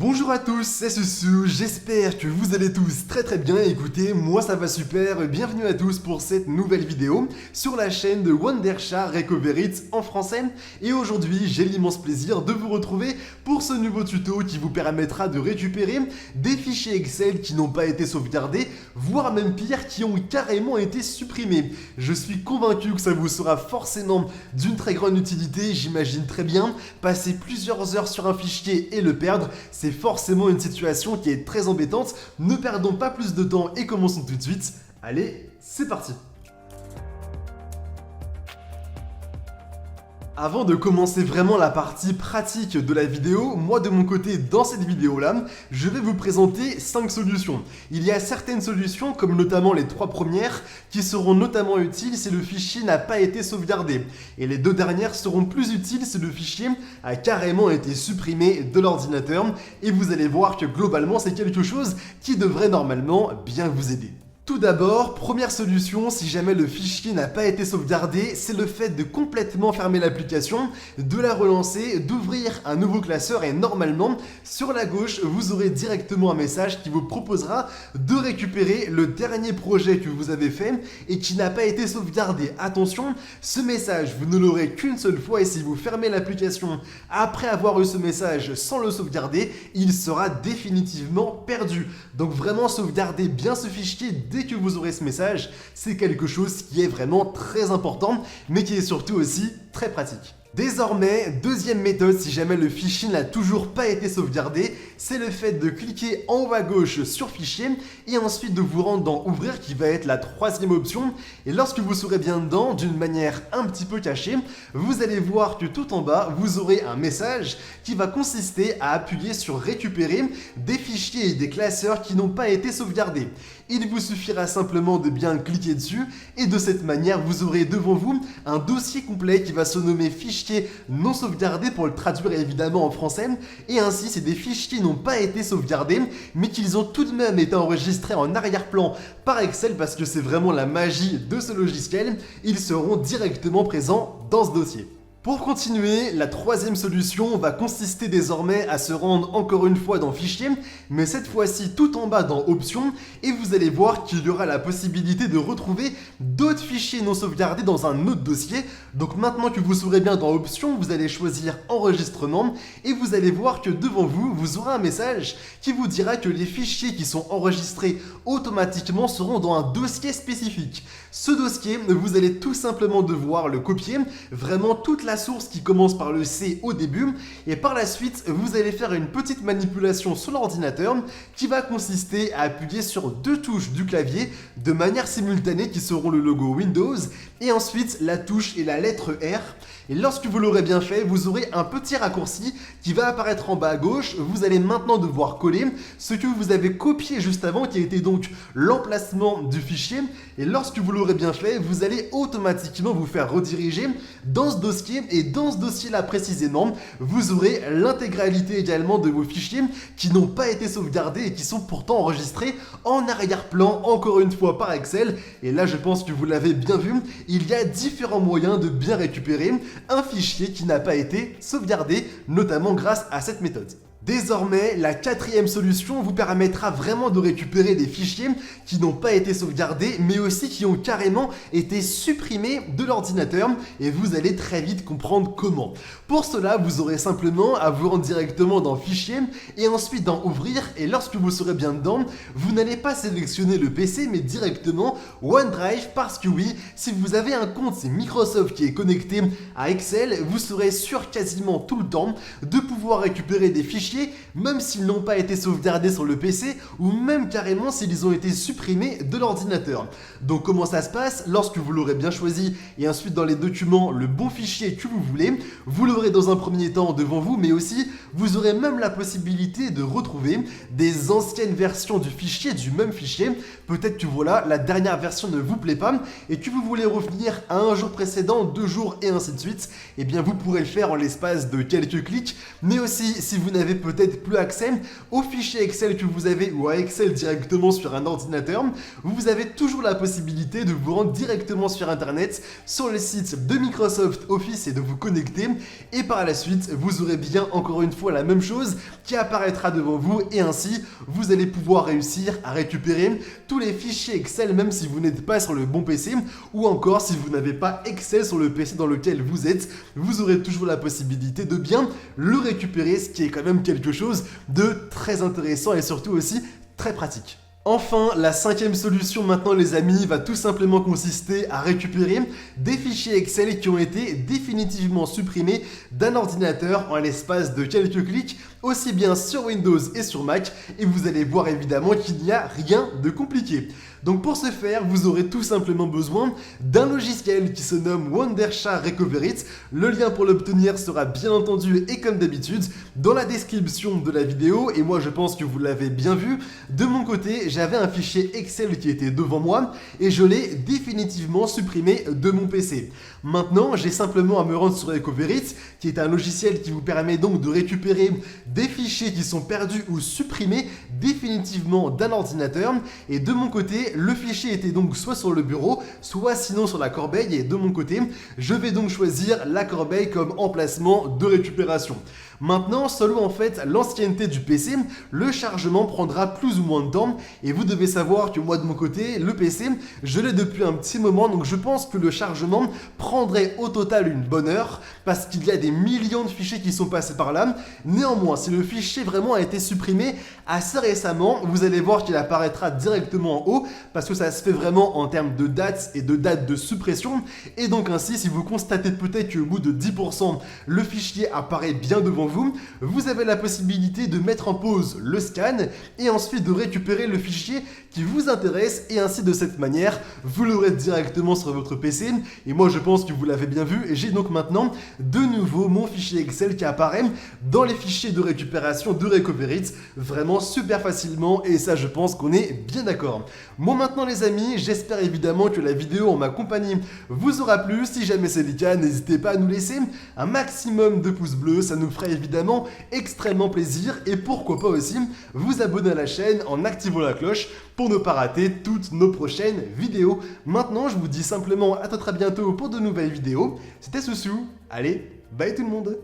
Bonjour à tous, c'est Susu, j'espère que vous allez tous très bien. Écoutez, moi ça va super, bienvenue à tous pour cette nouvelle vidéo sur la chaîne de Wondershare Recover It en français. Et aujourd'hui, j'ai l'immense plaisir de vous retrouver pour ce nouveau tuto qui vous permettra de récupérer des fichiers Excel qui n'ont pas été sauvegardés, voire même pire, qui ont carrément été supprimés. Je suis convaincu que ça vous sera forcément d'une très grande utilité, j'imagine très bien, passer plusieurs heures sur un fichier et le perdre, c'est forcément une situation qui est très embêtante. Ne perdons pas plus de temps et commençons tout de suite. Allez, c'est parti! Avant de commencer vraiment la partie pratique de la vidéo, moi de mon côté, dans cette vidéo-là, je vais vous présenter 5 solutions. Il y a certaines solutions, comme notamment les 3 premières, qui seront notamment utiles si le fichier n'a pas été sauvegardé. Et les 2 dernières seront plus utiles si le fichier a carrément été supprimé de l'ordinateur. Et vous allez voir que globalement, c'est quelque chose qui devrait normalement bien vous aider. Tout d'abord, première solution, si jamais le fichier n'a pas été sauvegardé, c'est le fait de complètement fermer l'application, de la relancer, d'ouvrir un nouveau classeur et normalement, sur la gauche, vous aurez directement un message qui vous proposera de récupérer le dernier projet que vous avez fait et qui n'a pas été sauvegardé. Attention, ce message, vous ne l'aurez qu'une seule fois et si vous fermez l'application après avoir eu ce message sans le sauvegarder, il sera définitivement perdu. Donc vraiment, sauvegardez bien ce fichier dès que vous aurez ce message, c'est quelque chose qui est vraiment très important, mais qui est surtout aussi très pratique. Désormais, deuxième méthode, si jamais le fichier n'a toujours pas été sauvegardé, c'est le fait de cliquer en haut à gauche sur Fichier et ensuite de vous rendre dans Ouvrir qui va être la troisième option. Et lorsque vous serez bien dedans, d'une manière un petit peu cachée, vous allez voir que tout en bas, vous aurez un message qui va consister à appuyer sur Récupérer des fichiers et des classeurs qui n'ont pas été sauvegardés. Il vous suffira simplement de bien cliquer dessus et de cette manière, vous aurez devant vous un dossier complet qui va se nommer Fichier non sauvegardé pour le traduire évidemment en français. Et ainsi, c'est des fichiers qui n'ont pas été sauvegardés mais qu'ils ont tout de même été enregistrés en arrière-plan par Excel parce que c'est vraiment la magie de ce logiciel. Ils seront directement présents dans ce dossier. Pour continuer, la troisième solution va consister désormais à se rendre encore une fois dans Fichier, mais cette fois-ci tout en bas dans Options, et vous allez voir qu'il y aura la possibilité de retrouver d'autres fichiers non sauvegardés dans un autre dossier. Donc maintenant que vous serez bien dans Options, vous allez choisir Enregistrement, et vous allez voir que devant vous, vous aurez un message qui vous dira que les fichiers qui sont enregistrés automatiquement seront dans un dossier spécifique. Ce dossier, vous allez tout simplement devoir le copier, vraiment toute la source qui commence par le C au début et par la suite vous allez faire une petite manipulation sur l'ordinateur qui va consister à appuyer sur 2 touches du clavier de manière simultanée qui seront le logo Windows et ensuite la touche et la lettre R. Et lorsque vous l'aurez bien fait, vous aurez un petit raccourci qui va apparaître en bas à gauche. Vous allez maintenant devoir coller ce que vous avez copié juste avant, qui était donc l'emplacement du fichier. Et lorsque vous l'aurez bien fait, vous allez automatiquement vous faire rediriger dans ce dossier. Et dans ce dossier-là précisément, vous aurez l'intégralité également de vos fichiers qui n'ont pas été sauvegardés et qui sont pourtant enregistrés en arrière-plan, encore une fois par Excel. Et là, je pense que vous l'avez bien vu, il y a différents moyens de bien récupérer un fichier qui n'a pas été sauvegardé, notamment grâce à cette méthode. Désormais, la quatrième solution vous permettra vraiment de récupérer des fichiers qui n'ont pas été sauvegardés, mais aussi qui ont carrément été supprimés de l'ordinateur et vous allez très vite comprendre comment. Pour cela, vous aurez simplement à vous rendre directement dans Fichier et ensuite dans Ouvrir et lorsque vous serez bien dedans, vous n'allez pas sélectionner le PC mais directement OneDrive parce que oui, si vous avez un compte c'est Microsoft qui est connecté à Excel, vous serez sûr quasiment tout le temps de pouvoir récupérer des fichiers même s'ils n'ont pas été sauvegardés sur le PC ou même carrément s'ils ont été supprimés de l'ordinateur. Donc comment ça se passe? Lorsque vous l'aurez bien choisi et ensuite dans les documents le bon fichier que vous voulez, vous l'aurez dans un premier temps devant vous mais aussi vous aurez même la possibilité de retrouver des anciennes versions du fichier, du même fichier. Peut-être que voilà, la dernière version ne vous plaît pas et que vous voulez revenir à un jour précédent, 2 jours et ainsi de suite, et bien vous pourrez le faire en l'espace de quelques clics, mais aussi si vous n'avez peut-être plus accès au fichier Excel que vous avez ou à Excel directement sur un ordinateur, vous avez toujours la possibilité de vous rendre directement sur internet, sur le site de Microsoft Office et de vous connecter, et par la suite vous aurez bien encore une fois la même chose qui apparaîtra devant vous, et ainsi vous allez pouvoir réussir à récupérer tous les fichiers Excel même si vous n'êtes pas sur le bon PC, ou encore si vous n'avez pas Excel sur le PC dans lequel vous êtes, vous aurez toujours la possibilité de bien le récupérer, ce qui est quand même quelque chose de très intéressant et surtout aussi très pratique. Enfin, la cinquième solution maintenant les amis va tout simplement consister à récupérer des fichiers Excel qui ont été définitivement supprimés d'un ordinateur en l'espace de quelques clics, aussi bien sur Windows et sur Mac, et vous allez voir évidemment qu'il n'y a rien de compliqué. Donc pour ce faire, vous aurez tout simplement besoin d'un logiciel qui se nomme Wondershare Recovery. Le lien pour l'obtenir sera bien entendu et comme d'habitude dans la description de la vidéo, et moi je pense que vous l'avez bien vu. De mon côté, j'avais un fichier Excel qui était devant moi et je l'ai définitivement supprimé de mon PC. Maintenant, j'ai simplement à me rendre sur Recovery, qui est un logiciel qui vous permet donc de récupérer des fichiers qui sont perdus ou supprimés définitivement d'un ordinateur, et de mon côté, le fichier était donc soit sur le bureau, soit sinon sur la corbeille, et de mon côté, je vais donc choisir la corbeille comme emplacement de récupération. Maintenant, selon en fait l'ancienneté du PC, le chargement prendra plus ou moins de temps, et vous devez savoir que moi de mon côté, le PC, je l'ai depuis un petit moment, donc je pense que le chargement prendrait au total une bonne heure, parce qu'il y a des millions de fichiers qui sont passés par là. Néanmoins, si le fichier vraiment a été supprimé assez récemment, vous allez voir qu'il apparaîtra directement en haut, parce que ça se fait vraiment en termes de date et de date de suppression, et donc ainsi, si vous constatez peut-être qu'au bout de 10%, le fichier apparaît bien devant vous, vous avez la possibilité de mettre en pause le scan et ensuite de récupérer le fichier qui vous intéresse, et ainsi de cette manière, vous l'aurez directement sur votre PC. Et moi je pense que vous l'avez bien vu, et j'ai donc maintenant de nouveau mon fichier Excel qui apparaît dans les fichiers de récupération de Recovery, vraiment super facilement, et ça je pense qu'on est bien d'accord. Bon maintenant les amis, j'espère évidemment que la vidéo en ma compagnie vous aura plu. Si jamais c'est le cas, n'hésitez pas à nous laisser un maximum de pouces bleus, ça nous ferait évidemment extrêmement plaisir, et pourquoi pas aussi vous abonner à la chaîne en activant la cloche pour ne pas rater toutes nos prochaines vidéos. Maintenant je vous dis simplement à très bientôt pour de nouvelles vidéos. C'était Soussou, allez, bye tout le monde.